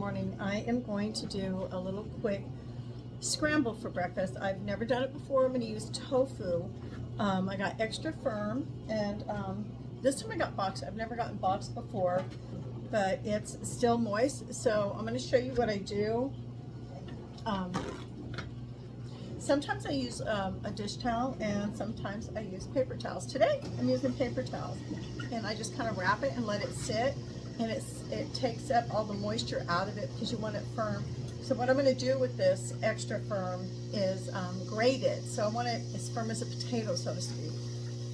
morning. I am going to do a little quick scramble for breakfast. I've never done it before. I'm going to use tofu. I got extra firm, and this time I got boxed. I've never gotten boxed before, but it's still moist. So I'm going to show you what I do. Sometimes I use a dish towel, and sometimes I use paper towels. Today I'm using paper towels, and I just kind of wrap it and let it sit, and it takes up all the moisture out of it because you want it firm. So what I'm going to do with this extra firm is grated. So I want it as firm as a potato, so to speak.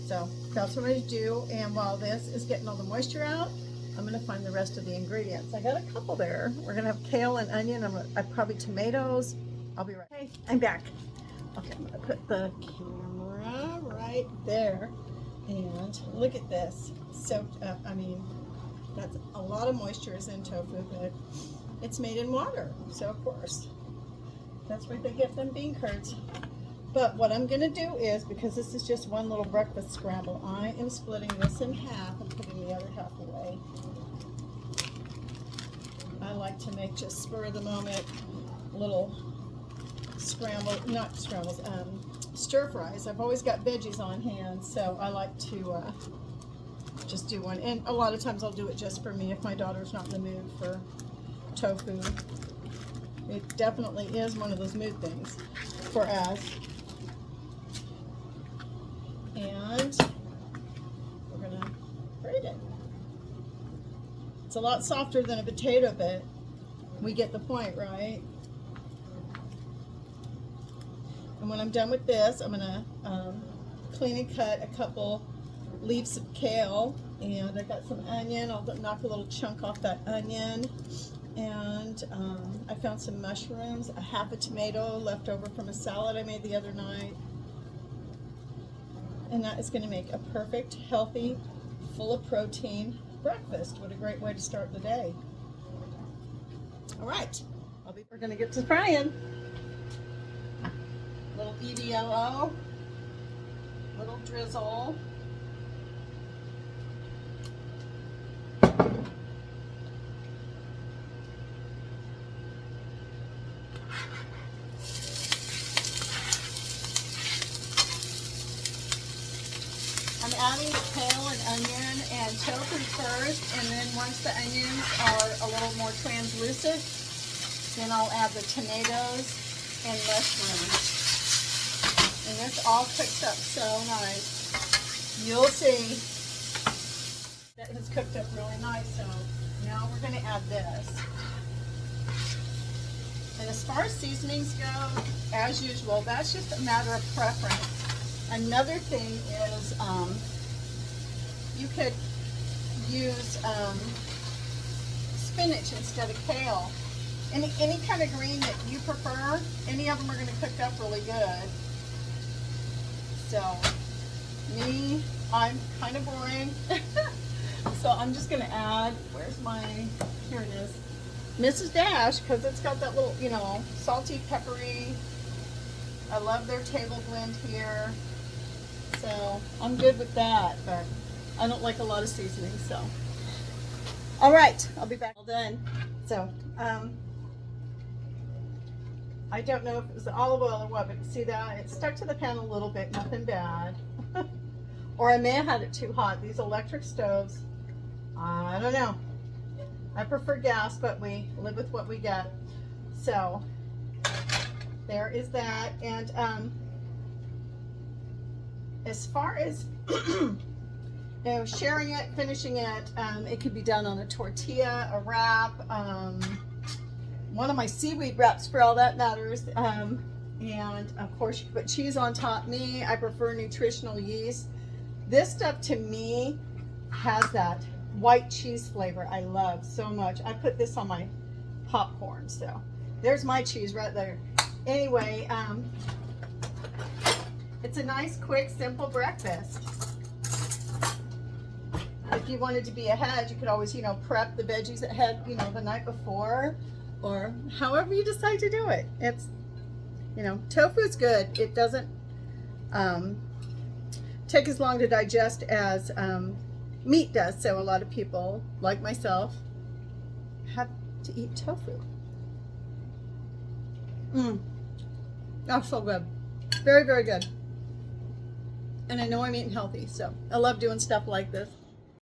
So that's what I'm going to do, and while this is getting all the moisture out, I'm going to find the rest of the ingredients. I got a couple there. We're going to have kale and onion. Probably tomatoes. I'll be right back. Hey, I'm back. Okay, I'm going to put the camera right there, and look at this, soaked up. I mean, that's a lot of moisture is in tofu, but it's made in water, so of course, that's where they get them bean curds. But what I'm going to do is, because this is just one little breakfast scramble, I am splitting this in half and putting the other half away. I like to make just spur of the moment little stir fries. I've always got veggies on hand, so I like to just do one. And a lot of times I'll do it just for me if my daughter's not in the mood for tofu. It definitely is one of those mood things for us. And we're gonna grate it. It's a lot softer than a potato, but we get the point, right? And when I'm done with this, I'm gonna clean and cut a couple leaves of kale, and I got some onion. I'll knock a little chunk off that onion, and I found some mushrooms, a half a tomato left over from a salad I made the other night, and that is going to make a perfect, healthy, full of protein breakfast. What a great way to start the day. All right, we're going to get to frying. Little EVLO, little drizzle. I'm adding the kale and onion and tofu first, and then once the onions are a little more translucent, then I'll add the tomatoes and mushrooms. And this all cooks up so nice. You'll see that has cooked up really nice. So now we're going to add this. And as far as seasonings go, as usual, that's just a matter of preference. Another thing is you could use spinach instead of kale. Any kind of green that you prefer, any of them are going to cook up really good. So, me, I'm kind of boring. So I'm just going to add, here it is, Mrs. Dash, because it's got that little, salty, peppery. I love their table blend here. So I'm good with that, but I don't like a lot of seasoning, so. All right, I'll be back. All done. So, I don't know if it was the olive oil or what, but see that? It stuck to the pan a little bit, nothing bad. Or I may have had it too hot. These electric stoves, I don't know. I prefer gas, but we live with what we get. So, there is that. And as far as sharing it, finishing it, it could be done on a tortilla, a wrap, one of my seaweed wraps for all that matters, and of course you put cheese on top. I prefer Nutritional Yeast. This stuff to me has that white cheese flavor I love so much. I put this on my popcorn, so there's my cheese right there. Anyway, it's a nice, quick, simple breakfast. If you wanted to be ahead, you could always, prep the veggies ahead, the night before, or however you decide to do it. It's, tofu's good. It doesn't take as long to digest as meat does. So a lot of people, like myself, have to eat tofu. That's so good. Very, very good. And I know I'm eating healthy, so I love doing stuff like this.